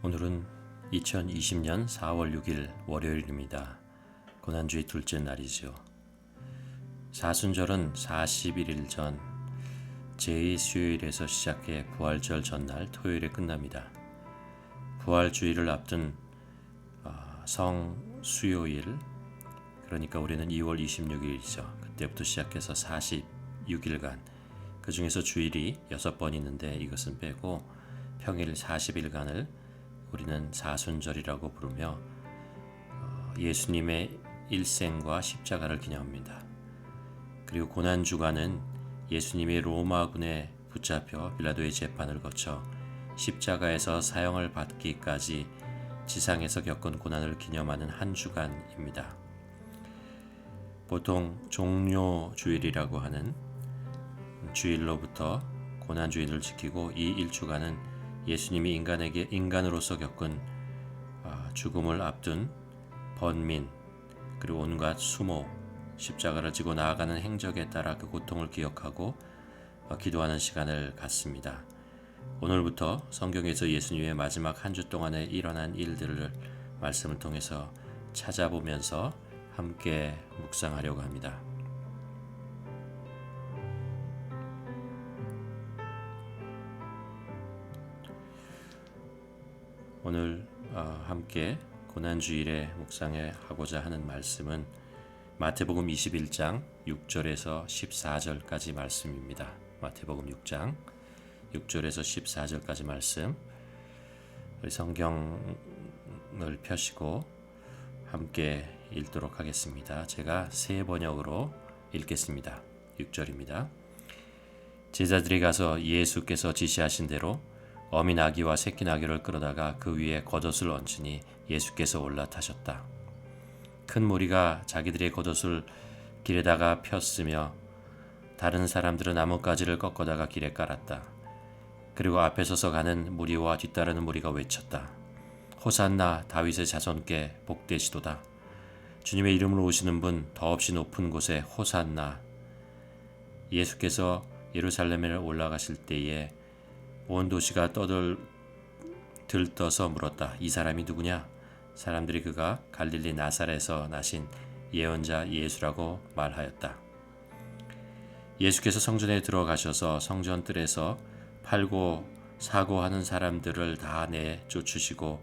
오늘은 2020년 4월 6일 월요일입니다. 고난주의 둘째 날이죠. 사순절은 41일 전 제2수요일에서 시작해 부활절 전날 토요일에 끝납니다. 부활주일을 앞둔 성수요일, 그러니까 우리는 2월 26일이죠. 그때부터 시작해서 46일간, 그 중에서 주일이 6번 있는데 이것은 빼고 평일 40일간을 우리는 사순절이라고 부르며 예수님의 일생과 십자가를 기념합니다. 그리고 고난주간은 예수님이 로마군에 붙잡혀 빌라도의 재판을 거쳐 십자가에서 사형을 받기까지 지상에서 겪은 고난을 기념하는 한 주간입니다. 보통 종료주일이라고 하는 주일로부터 고난주일을 지키고 이 일주간은 예수님이 인간으로서 겪은 죽음을 앞둔 번민, 그리고 온갖 수모, 십자가를 지고 나아가는 행적에 따라 그 고통을 기억하고 기도하는 시간을 갖습니다. 오늘부터 성경에서 예수님의 마지막 한 주 동안에 일어난 일들을 말씀을 통해서 찾아보면서 함께 묵상하려고 합니다. 오늘 함께 고난주일에 묵상해 하고자 하는 말씀은 마태복음 21장 6절에서 14절까지 말씀입니다. 마태복음 6장 6절에서 14절까지 말씀, 우리 성경을 펴시고 함께 읽도록 하겠습니다. 제가 새 번역으로 읽겠습니다. 6절입니다. 제자들이 가서 예수께서 지시하신 대로 어미 나귀와 새끼 나귀를 끌어다가 그 위에 겉옷을 얹으니 예수께서 올라타셨다. 큰 무리가 자기들의 겉옷을 길에다가 폈으며 다른 사람들은 나뭇가지를 꺾어다가 길에 깔았다. 그리고 앞에 서서 가는 무리와 뒤따르는 무리가 외쳤다. 호산나 다윗의 자손께 복되시도다. 주님의 이름으로 오시는 분 더없이 높은 곳에 호산나. 예수께서 예루살렘에 올라가실 때에 온 도시가 들떠서 물었다. 이 사람이 누구냐? 사람들이 그가 갈릴리 나사렛에서 나신 예언자 예수라고 말하였다. 예수께서 성전에 들어가셔서 성전 뜰에서 팔고 사고 하는 사람들을 다 내쫓으시고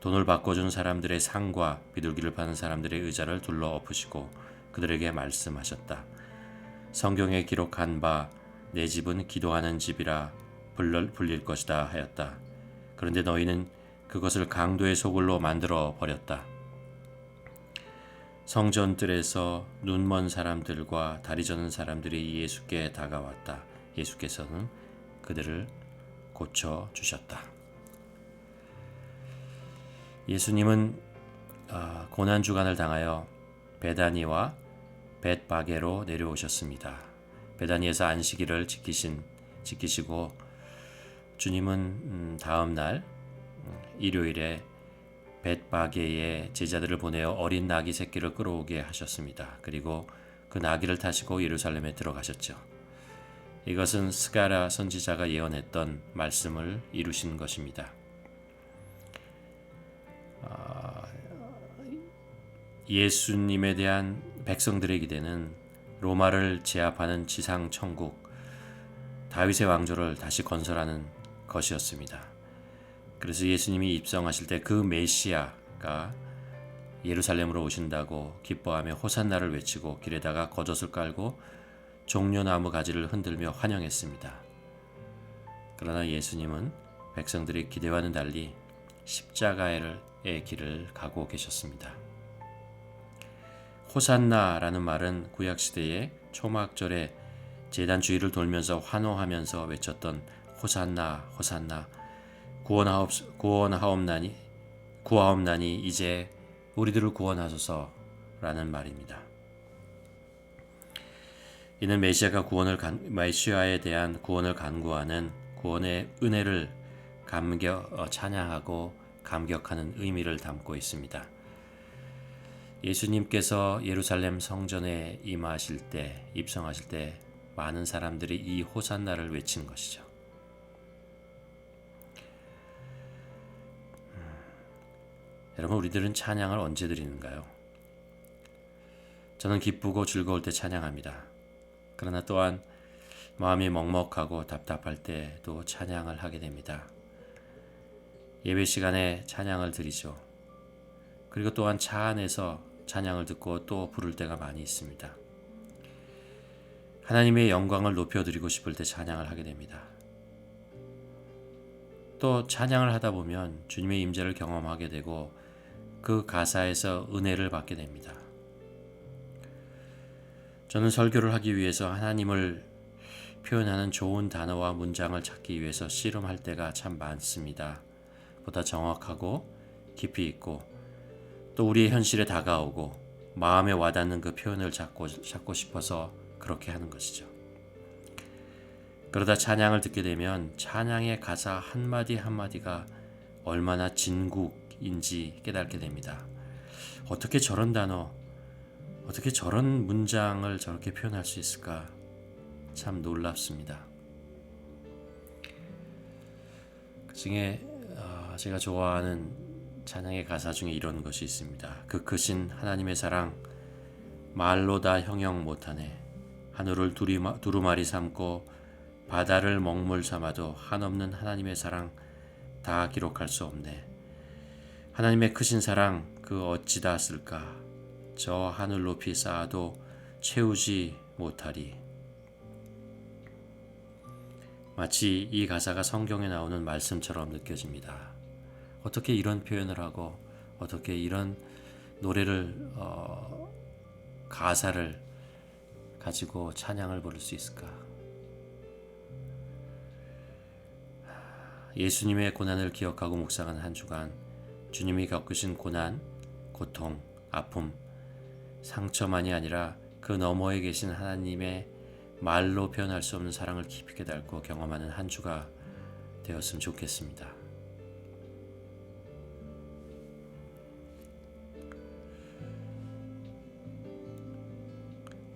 돈을 바꿔준 사람들의 상과 비둘기를 파는 사람들의 의자를 둘러 엎으시고 그들에게 말씀하셨다. 성경에 기록한 바 내 집은 기도하는 집이라 불릴 것이다 하였다. 그런데 너희는 그것을 강도의 소굴로 만들어 버렸다. 성전 뜰에서 눈먼 사람들과 다리 저는 사람들이 예수께 다가왔다. 예수께서는 그들을 고쳐 주셨다. 예수님은 고난 주간을 당하여 베다니와 벳바게로 내려오셨습니다. 베다니에서 안식일을 지키시고 주님은 다음 날 일요일에 벳바게에 제자들을 보내어 어린 나귀 새끼를 끌어오게 하셨습니다. 그리고 그 나귀를 타시고 예루살렘에 들어가셨죠. 이것은 스가랴 선지자가 예언했던 말씀을 이루신 것입니다. 예수님에 대한 백성들의 기대는 로마를 제압하는 지상 천국 다윗의 왕조를 다시 건설하는 것이었습니다. 그래서 예수님이 입성하실 때 그 메시아가 예루살렘으로 오신다고 기뻐하며 호산나를 외치고 길에다가 겉옷을 깔고 종려나무 가지를 흔들며 환영했습니다. 그러나 예수님은 백성들의 기대와는 달리 십자가의 길을 가고 계셨습니다. 호산나라는 말은 구약시대의 초막절에 제단 주위를 돌면서 환호하면서 외쳤던 호산나 호산나 구하옵나니 이제 우리들을 구원하소서라는 말입니다. 이는 메시아에 대한 구원을 간구하는 구원의 은혜를 찬양하고 감격하는 의미를 담고 있습니다. 예수님께서 예루살렘 성전에 입성하실 때 많은 사람들이 이 호산나를 외친 것이죠. 여러분, 우리들은 찬양을 언제 드리는가요? 저는 기쁘고 즐거울 때 찬양합니다. 그러나 또한 마음이 먹먹하고 답답할 때도 찬양을 하게 됩니다. 예배 시간에 찬양을 드리죠. 그리고 또한 차 안에서 찬양을 듣고 또 부를 때가 많이 있습니다. 하나님의 영광을 높여드리고 싶을 때 찬양을 하게 됩니다. 또 찬양을 하다 보면 주님의 임재를 경험하게 되고 그 가사에서 은혜를 받게 됩니다. 저는 설교를 하기 위해서 하나님을 표현하는 좋은 단어와 문장을 찾기 위해서 씨름할 때가 참 많습니다. 보다 정확하고 깊이 있고 또 우리의 현실에 다가오고 마음에 와닿는 그 표현을 찾고 싶어서 그렇게 하는 것이죠. 그러다 찬양을 듣게 되면 찬양의 가사 한마디 한마디가 얼마나 진국인지 깨닫게 됩니다. 어떻게 저런 단어, 어떻게 저런 문장을 저렇게 표현할 수 있을까? 참 놀랍습니다. 그 중에 제가 좋아하는 찬양의 가사 중에 이런 것이 있습니다. 그 크신 하나님의 사랑 말로 다 형용 못하네. 하늘을 두루마리 삼고 바다를 먹물 삼아도 한없는 하나님의 사랑 다 기록할 수 없네. 하나님의 크신 사랑 그 어찌 다 쓸까? 저 하늘 높이 쌓아도 채우지 못하리. 마치 이 가사가 성경에 나오는 말씀처럼 느껴집니다. 어떻게 이런 표현을 하고 어떻게 이런 노래를 가사를 가지고 찬양을 부를 수 있을까? 예수님의 고난을 기억하고 묵상하는 한 주간, 주님이 겪으신 고난, 고통, 아픔, 상처만이 아니라 그 너머에 계신 하나님의 말로 표현할 수 없는 사랑을 깊이 깨닫고 경험하는 한 주가 되었으면 좋겠습니다.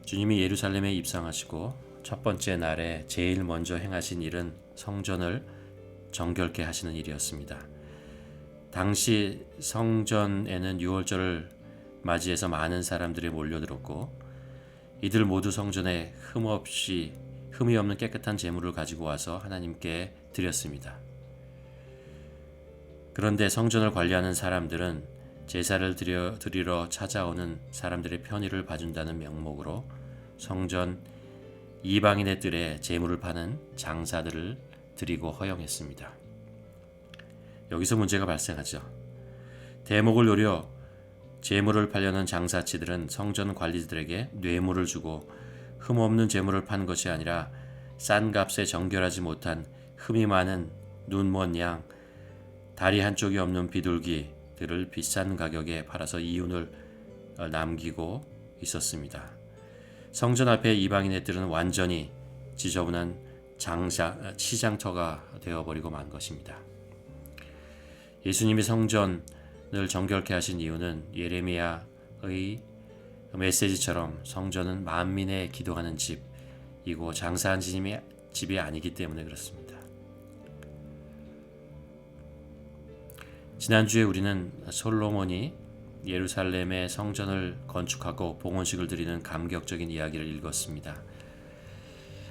주님이 예루살렘에 입성하시고 첫 번째 날에 제일 먼저 행하신 일은 성전을 정결케 하시는 일이었습니다. 당시 성전에는 유월절을 맞이해서 많은 사람들이 몰려들었고 이들 모두 성전에 흠이 없는 깨끗한 제물을 가지고 와서 하나님께 드렸습니다. 그런데 성전을 관리하는 사람들은 제사를 드리러 찾아오는 사람들의 편의를 봐준다는 명목으로 성전 이방인의 뜰에 제물을 파는 장사들을 드리고 허용했습니다. 여기서 문제가 발생하죠. 대목을 노려 제물을 팔려는 장사치들은 성전 관리들에게 뇌물을 주고 흠없는 제물을 판 것이 아니라 싼 값에 정결하지 못한 흠이 많은 눈먼 양, 다리 한쪽이 없는 비둘기들을 비싼 가격에 팔아서 이윤을 남기고 있었습니다. 성전 앞에 이방인의 뜰은 완전히 지저분한 시장터가 되어버리고 만 것입니다. 예수님이 성전을 정결케 하신 이유는 예레미야의 메시지처럼 성전은 만민의 기도하는 집이고 장사한 집이 아니기 때문에 그렇습니다. 지난주에 우리는 솔로몬이 예루살렘의 성전을 건축하고 봉헌식을 드리는 감격적인 이야기를 읽었습니다.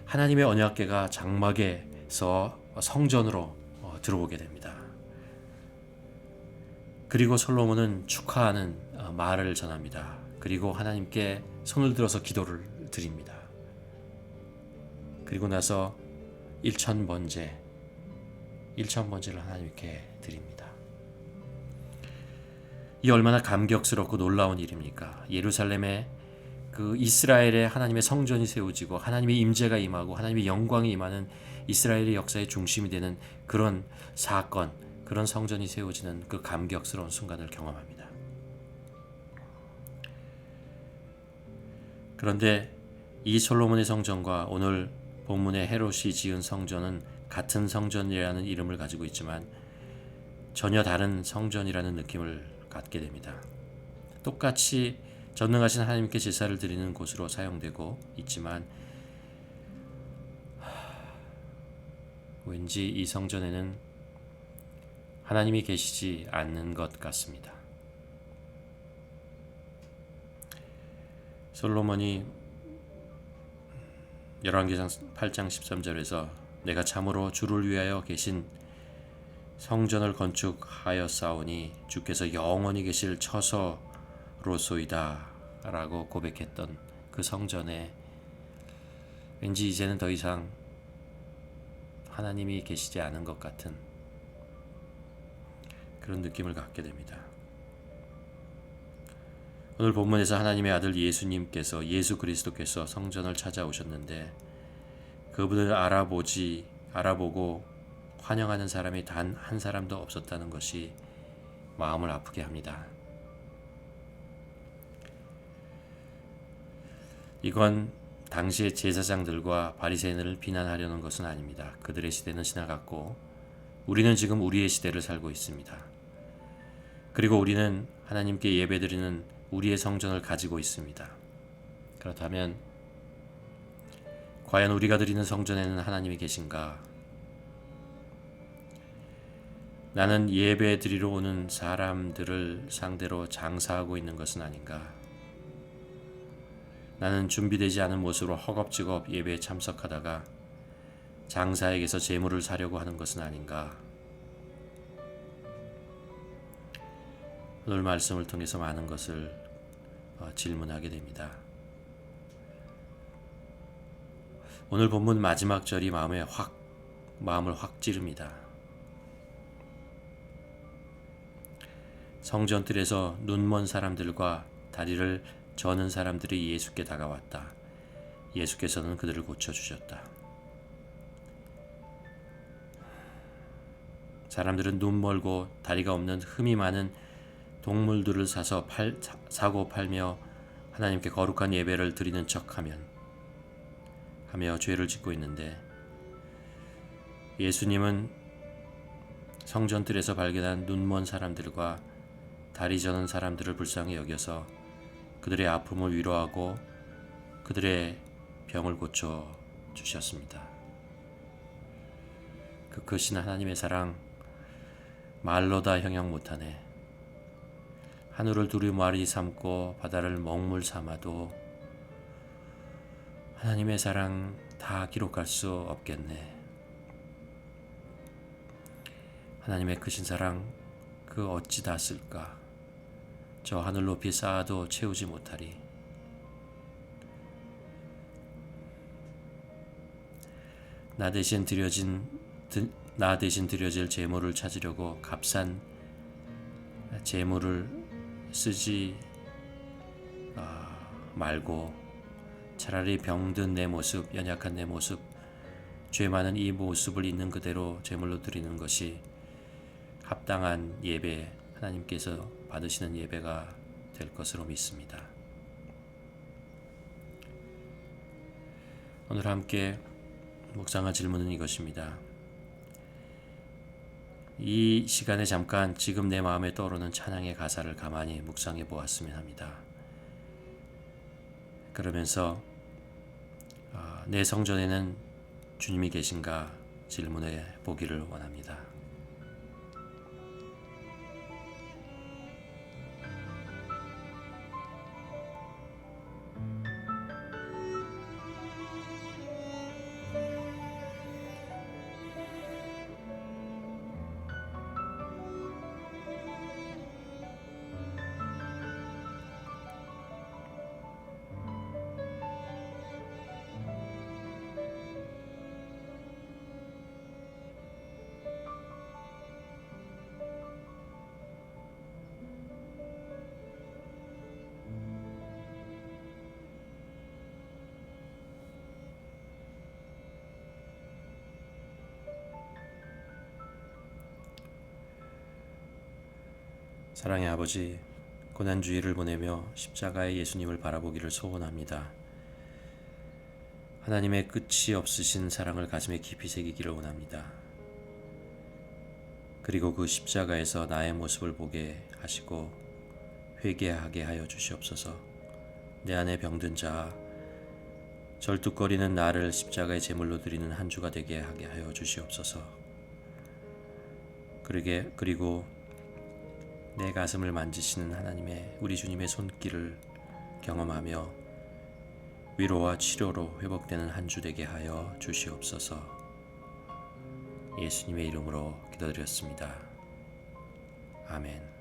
하나님의 언약궤가 장막에서 성전으로 들어오게 됩니다. 그리고 솔로몬은 축하하는 말을 전합니다. 그리고 하나님께 손을 들어서 기도를 드립니다. 그리고 나서 1,000번제를 하나님께 드립니다. 이 얼마나 감격스럽고 놀라운 일입니까? 예루살렘에 그 이스라엘의 하나님의 성전이 세워지고 하나님의 임재가 임하고 하나님의 영광이 임하는 이스라엘의 역사의 중심이 되는 그런 사건, 그런 성전이 세워지는 그 감격스러운 순간을 경험합니다. 그런데 이 솔로몬의 성전과 오늘 본문의 헤롯이 지은 성전은 같은 성전이라는 이름을 가지고 있지만 전혀 다른 성전이라는 느낌을 갖게 됩니다. 똑같이 전능하신 하나님께 제사를 드리는 곳으로 사용되고 있지만 왠지 이 성전에는 하나님이 계시지 않는 것 같습니다. 솔로몬이 열왕기상 8장 13절에서 내가 참으로 주를 위하여 계신 성전을 건축하였사오니 주께서 영원히 계실 처소로소이다 라고 고백했던 그 성전에 왠지 이제는 더 이상 하나님이 계시지 않은 것 같은 그런 느낌을 갖게 됩니다. 오늘 본문에서 하나님의 아들 예수님께서, 예수 그리스도께서 성전을 찾아오셨는데 그분을 알아보고 환영하는 사람이 단 한 사람도 없었다는 것이 마음을 아프게 합니다. 이건 당시의 제사장들과 바리새인을 비난하려는 것은 아닙니다. 그들의 시대는 지나갔고 우리는 지금 우리의 시대를 살고 있습니다. 그리고 우리는 하나님께 예배드리는 우리의 성전을 가지고 있습니다. 그렇다면 과연 우리가 드리는 성전에는 하나님이 계신가? 나는 예배 드리러 오는 사람들을 상대로 장사하고 있는 것은 아닌가? 나는 준비되지 않은 모습으로 허겁지겁 예배에 참석하다가 장사에게서 재물을 사려고 하는 것은 아닌가? 오늘 말씀을 통해서 많은 것을 질문하게 됩니다. 오늘 본문 마지막 절이 마음을 확 찌릅니다. 성전 뜰에서 눈먼 사람들과 다리를 저는 사람들이 예수께 다가왔다. 예수께서는 그들을 고쳐주셨다. 사람들은 눈 멀고 다리가 없는 흠이 많은 동물들을 사고 팔며 하나님께 거룩한 예배를 드리는 척하며 죄를 짓고 있는데 예수님은 성전 뜰에서 발견한 눈먼 사람들과 다리 저는 사람들을 불쌍히 여겨서 그들의 아픔을 위로하고 그들의 병을 고쳐 주셨습니다. 그 크신 하나님의 사랑 말로 다 형용 못하네. 하늘을 두루마리 삼고 바다를 먹물 삼아도 하나님의 사랑 다 기록할 수 없겠네. 하나님의 크신 사랑 그 어찌 다 쓸까? 저 하늘 높이 쌓아도 채우지 못하리. 나 대신 드려질 제물을 찾으려고 값싼 제물을 쓰지 말고 차라리 병든 내 모습, 연약한 내 모습, 죄 많은 이 모습을 있는 그대로 제물로 드리는 것이 합당한 예배, 하나님께서 받으시는 예배가 될 것으로 믿습니다. 오늘 함께 묵상할 질문은 이것입니다. 이 시간에 잠깐 지금 내 마음에 떠오르는 찬양의 가사를 가만히 묵상해 보았으면 합니다. 그러면서 내 성전에는 주님이 계신가 질문해 보기를 원합니다. 사랑의 아버지, 고난주의를 보내며 십자가의 예수님을 바라보기를 소원합니다. 하나님의 끝이 없으신 사랑을 가슴에 깊이 새기기를 원합니다. 그리고 그 십자가에서 나의 모습을 보게 하시고 회개하게 하여 주시옵소서. 내 안에 병든 자, 절뚝거리는 나를 십자가의 제물로 드리는 한 주가 되게 하게 하여 주시옵소서. 그리고 내 가슴을 만지시는 하나님의 우리 주님의 손길을 경험하며 위로와 치료로 회복되는 한 주 되게 하여 주시옵소서. 예수님의 이름으로 기도드렸습니다. 아멘.